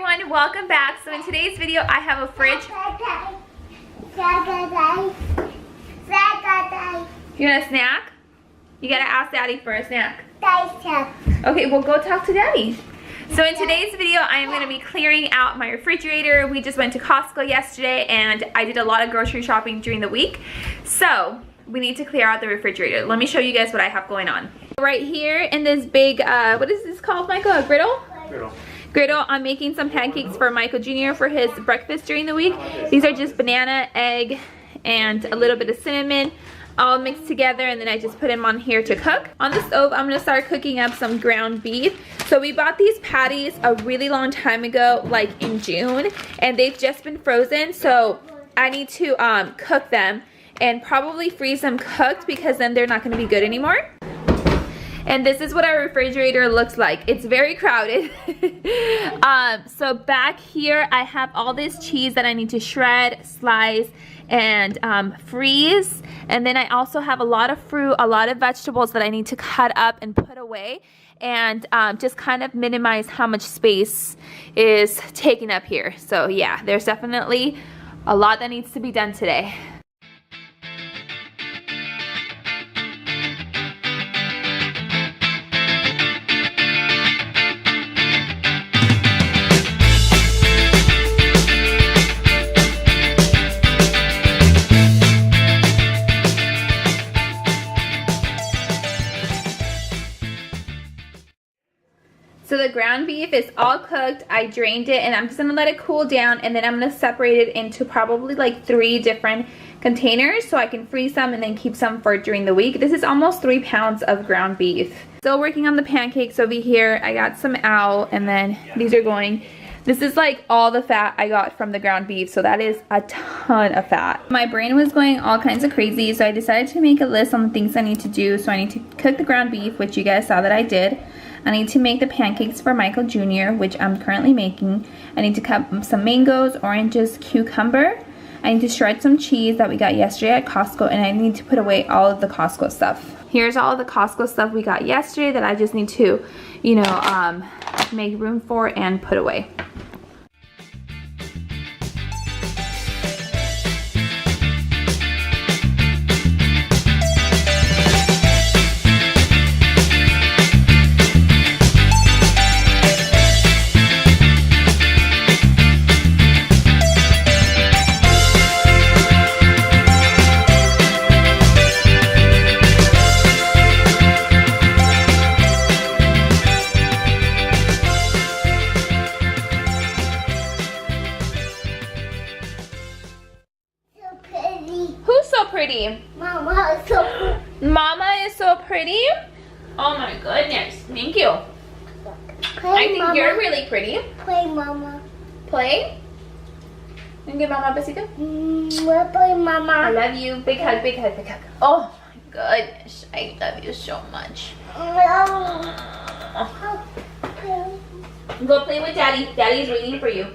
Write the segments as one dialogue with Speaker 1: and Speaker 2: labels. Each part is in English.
Speaker 1: everyone, welcome back. So in today's video I have a fridge. You want a snack? You gotta ask Daddy for a snack. Okay, well go talk to Daddy. So in today's video I am gonna be clearing out my refrigerator. We just went to Costco yesterday and I did a lot of grocery shopping during the week. So we need to clear out the refrigerator. Let me show you guys what I have going on. Right here in this big, what is this called, Michael? A griddle? Griddle. I'm making some pancakes for Michael Jr. for his breakfast during the week. These are just banana, egg, and a little bit of cinnamon all mixed together, and then I just put them on here to cook. On the stove, I'm gonna start cooking up some ground beef. So we bought these patties a really long time ago, like in June, and they've just been frozen, so I need to cook them and probably freeze them cooked because then they're not gonna be good anymore. And this is what our refrigerator looks like. It's very crowded. So back here, I have all this cheese that I need to shred, slice, and freeze. And then I also have a lot of fruit, a lot of vegetables that I need to cut up and put away. And just kind of minimize how much space is taken up here. So yeah, there's definitely a lot that needs to be done today. So the ground beef is all cooked. I drained it and I'm just gonna let it cool down, and then I'm gonna separate it into probably like 3 different containers so I can freeze some and then keep some for during the week. This is almost 3 pounds of ground beef. Still working on the pancakes over here. I got some out, and then these are going. This is like all the fat I got from the ground beef, so that is a ton of fat. My brain was going all kinds of crazy, so I decided to make a list on the things I need to do. So I need to cook the ground beef, which you guys saw that I did. I need to make the pancakes for Michael Jr., which I'm currently making. I need to cut some mangoes, oranges, cucumber. I need to shred some cheese that we got yesterday at Costco, and I need to put away all of the Costco stuff. Here's all of the Costco stuff we got yesterday that I just need to, you know, make room for and put away. Pretty.
Speaker 2: Mama is so pretty.
Speaker 1: Mama is so pretty. Oh my goodness. Thank you.
Speaker 2: Play,
Speaker 1: I think
Speaker 2: Mama.
Speaker 1: you're really pretty.
Speaker 2: Play, Mama.
Speaker 1: Play? You can give Mama a besito?
Speaker 2: Play, Mama.
Speaker 1: I love you. Big hug, big hug, big hug. Oh my goodness. I love you so much. Go play with Daddy. Daddy's waiting for you.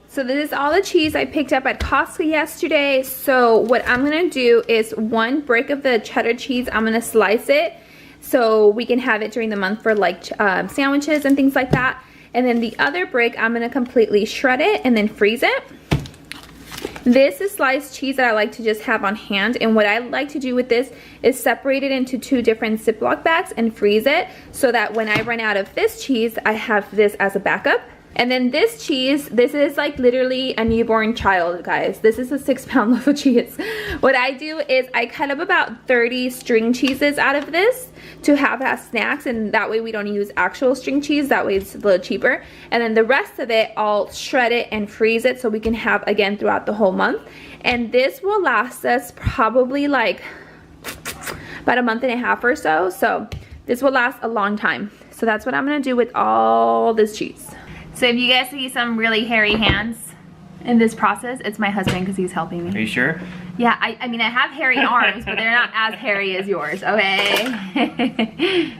Speaker 1: So this is all the cheese I picked up at Costco yesterday. So what I'm gonna do is 1 brick of the cheddar cheese, I'm gonna slice it so we can have it during the month for like sandwiches and things like that. And then the other brick, I'm gonna completely shred it and then freeze it. This is sliced cheese that I like to just have on hand, and what I like to do with this is separate it into 2 different Ziploc bags and freeze it so that when I run out of this cheese, I have this as a backup. And then this cheese, this is like literally a newborn child, guys. This is a 6-pound loaf of cheese. What I do is I cut up about 30 string cheeses out of this to have as snacks, and that way we don't use actual string cheese. That way it's a little cheaper. And then the rest of it, I'll shred it and freeze it so we can have again throughout the whole month. And this will last us probably like about a month and a half or so. So this will last a long time. So that's what I'm gonna do with all this cheese. So if you guys see some really hairy hands in this process, it's my husband because he's helping me.
Speaker 3: Are you sure?
Speaker 1: Yeah, I mean I have hairy arms, but they're not as hairy as yours, okay?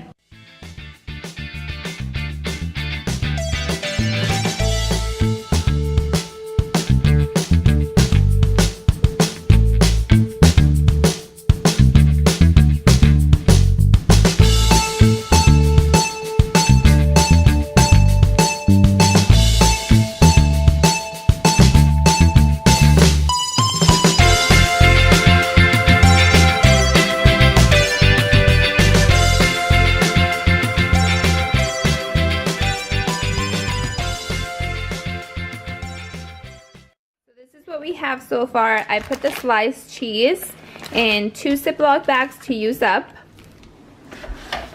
Speaker 1: have so far, I put the sliced cheese in 2 Ziploc bags to use up.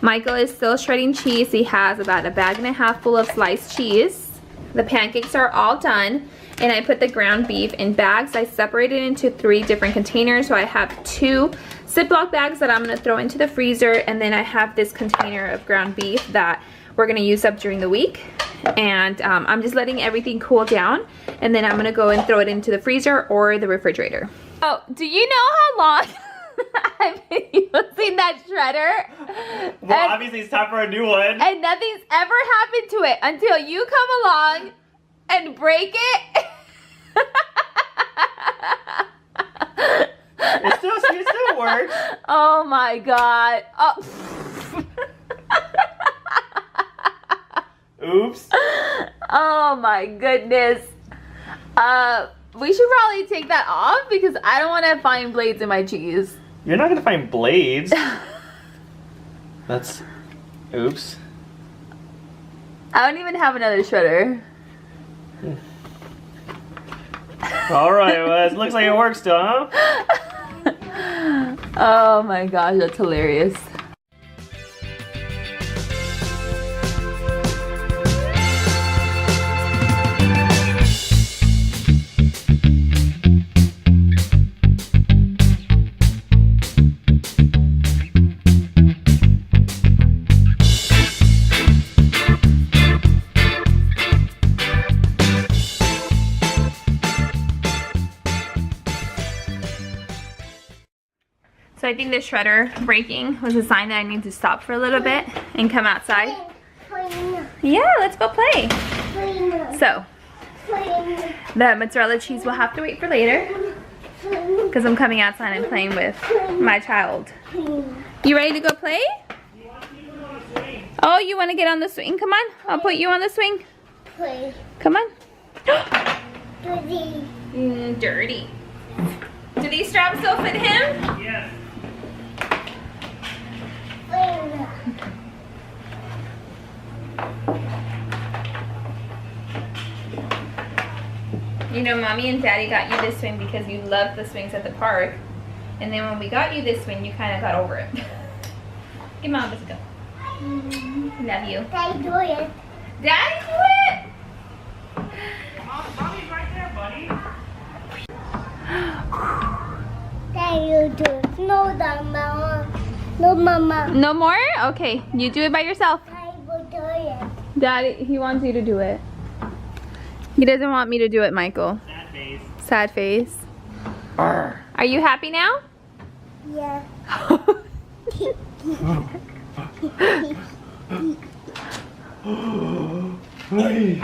Speaker 1: Michael is still shredding cheese. He has about 1.5 bags full of sliced cheese. The pancakes are all done, and I put the ground beef in bags. I separated into 3 different containers, so I have 2 Ziploc bags that I'm gonna throw into the freezer, and then I have this container of ground beef that we're gonna use up during the week. And I'm just letting everything cool down, and then I'm gonna go and throw it into the freezer or the refrigerator. Oh, do you know how long I've been using that shredder?
Speaker 3: Well, obviously it's time for a new one.
Speaker 1: And nothing's ever happened to it until you come along and break it.
Speaker 3: It still works.
Speaker 1: Oh my god. Oh.
Speaker 3: Oops.
Speaker 1: Oh my goodness. We should probably take that off because I don't want to find blades in my cheese.
Speaker 3: You're not gonna find blades. That's... Oops.
Speaker 1: I don't even have another shredder.
Speaker 3: Alright, well, it looks like it works still, huh?
Speaker 1: Oh my gosh, that's hilarious. So I think the shredder breaking was a sign that I need to stop for a little bit and come outside. Yeah, let's go play. So, the mozzarella cheese will have to wait for later because I'm coming outside and playing with my child. You ready to go play? Oh, you want to get on the swing? Come on, I'll put you on the swing. Come on. Dirty. Do these straps still fit him?
Speaker 3: Yes.
Speaker 1: You know, Mommy and Daddy got you this swing because you loved the swings at the park. And then when we got you this swing, you kind of got over it. Give Mom this go. Love you.
Speaker 2: Daddy do it.
Speaker 1: Daddy do it!
Speaker 3: Mommy's right there, buddy.
Speaker 2: Daddy do it. No, Mama. No, Mama.
Speaker 1: No more? Okay, you do it by yourself.
Speaker 2: Daddy will do it.
Speaker 1: Daddy, he wants you to do it. He doesn't want me to do it, Michael.
Speaker 3: Sad face.
Speaker 1: Sad face.
Speaker 3: Arr.
Speaker 1: Are you happy now?
Speaker 2: Yeah.
Speaker 3: Hey.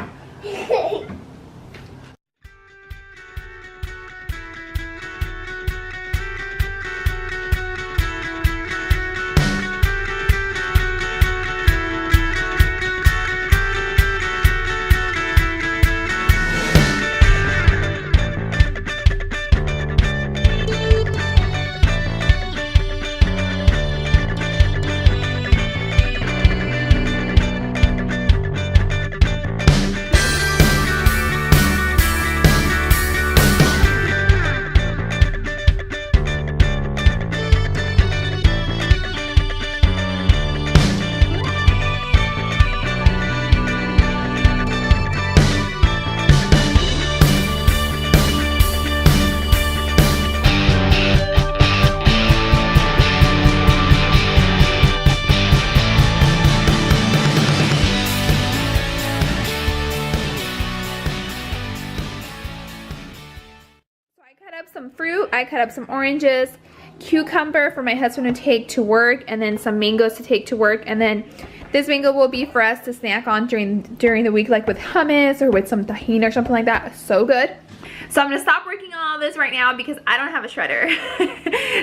Speaker 1: Some fruit. I cut up some oranges, cucumber for my husband to take to work, and then some mangoes to take to work. And then this mango will be for us to snack on during the week, like with hummus or with some tahini or something like that. So good. So I'm gonna stop working on all this right now because I don't have a shredder.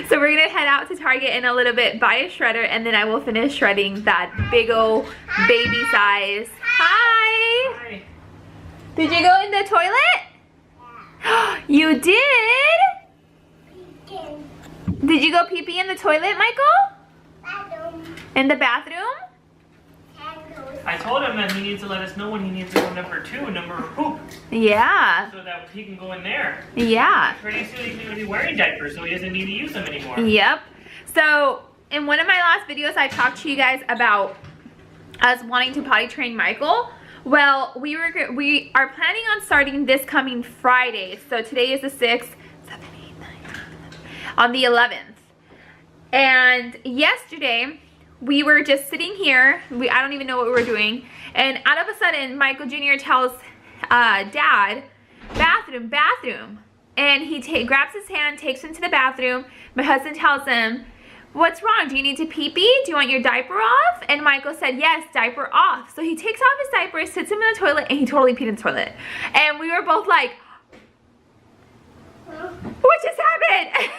Speaker 1: So we're gonna head out to Target in a little bit, buy a shredder, and then I will finish shredding that big old baby size. Hi.
Speaker 3: Hi.
Speaker 1: Did you go in the toilet? You did? Did you go pee-pee in the toilet, Michael? In the bathroom?
Speaker 3: I told him that he needs to let us know when he needs to go number 2, number poop.
Speaker 1: Yeah.
Speaker 3: So that he can go in there.
Speaker 1: Yeah.
Speaker 3: Pretty soon he's going to be wearing diapers, so he doesn't need to use them anymore.
Speaker 1: Yep. So in one of my last videos, I talked to you guys about us wanting to potty train Michael. Well, we are planning on starting this coming Friday. So today is the 6th, 7, 8, 9, 10, 11, on the 11th. And yesterday, we were just sitting here. I don't even know what we were doing. And out of a sudden, Michael Jr. tells Dad, bathroom. And he grabs his hand, takes him to the bathroom. My husband tells him, what's wrong? Do you need to pee-pee? Do you want your diaper off? And Michael said, yes, diaper off. So he takes off his diaper, sits him in the toilet, and he totally peed in the toilet. And we were both like, what just happened?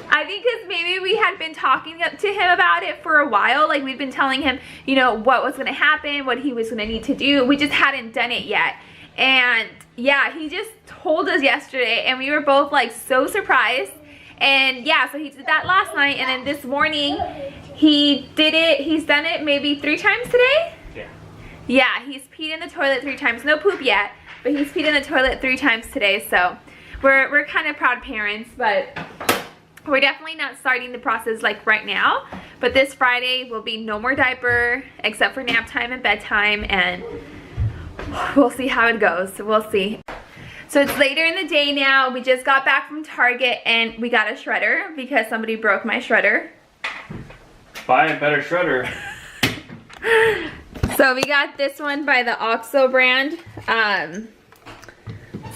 Speaker 1: I think because maybe we had been talking to him about it for a while. Like, we'd been telling him, you know, what was going to happen, what he was going to need to do. We just hadn't done it yet. And yeah, he just told us yesterday, and we were both like so surprised. And yeah, so he did that last night, and then this morning he did it. He's done it maybe 3 times today. Yeah, he's peed in the toilet 3 times. No poop yet, but he's peed in the toilet 3 times today. So we're kind of proud parents, but we're definitely not starting the process like right now. But this Friday will be no more diaper except for nap time and bedtime, and we'll see how it goes. We'll see. So it's later in the day now. We just got back from Target and we got a shredder because somebody broke my shredder.
Speaker 3: Buy a better shredder.
Speaker 1: So we got this one by the OXO brand.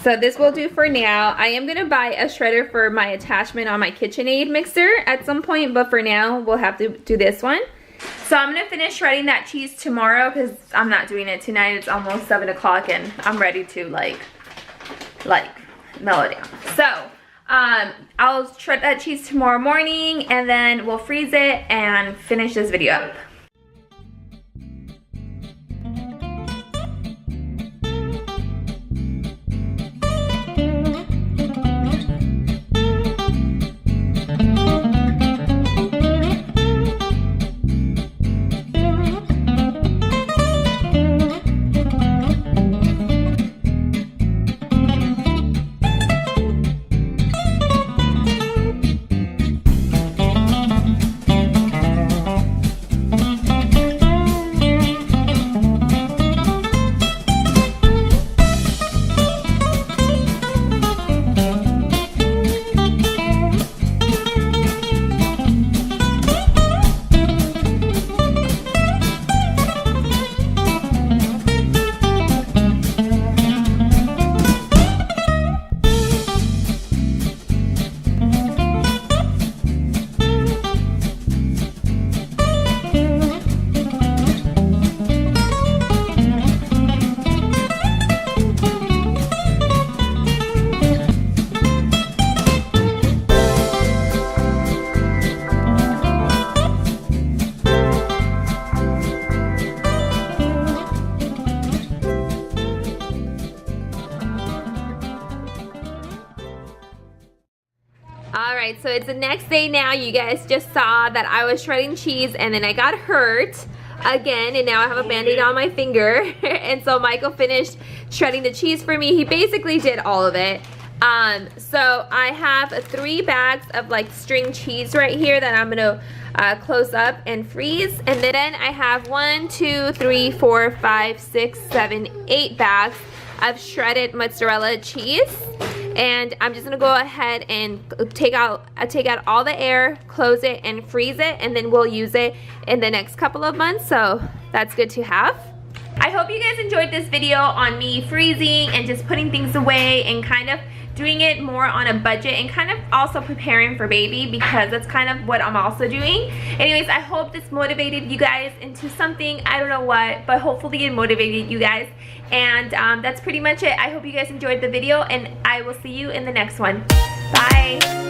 Speaker 1: So this will do for now. I am gonna buy a shredder for my attachment on my KitchenAid mixer at some point, but for now we'll have to do this one. So I'm gonna finish shredding that cheese tomorrow because I'm not doing it tonight. It's almost 7 o'clock and I'm ready to like mellow down. So I'll shred that cheese tomorrow morning, and then we'll freeze it and finish this video up. Alright, so it's the next day now. You guys just saw that I was shredding cheese and then I got hurt again, and now I have a band-aid on my finger. And so Michael finished shredding the cheese for me. He basically did all of it. So I have 3 bags of like string cheese right here that I'm gonna close up and freeze. And then I have 1, 2, 3, 4, 5, 6, 7, 8 bags of shredded mozzarella cheese. And I'm just gonna go ahead and take out all the air, close it, and freeze it, and then we'll use it in the next couple of months. So that's good to have. I hope you guys enjoyed this video on me freezing and just putting things away and kind of doing it more on a budget, and kind of also preparing for baby, because that's kind of what I'm also doing. Anyways, I hope this motivated you guys into something. I don't know what, but hopefully it motivated you guys. And that's pretty much it. I hope you guys enjoyed the video, and I will see you in the next one. Bye.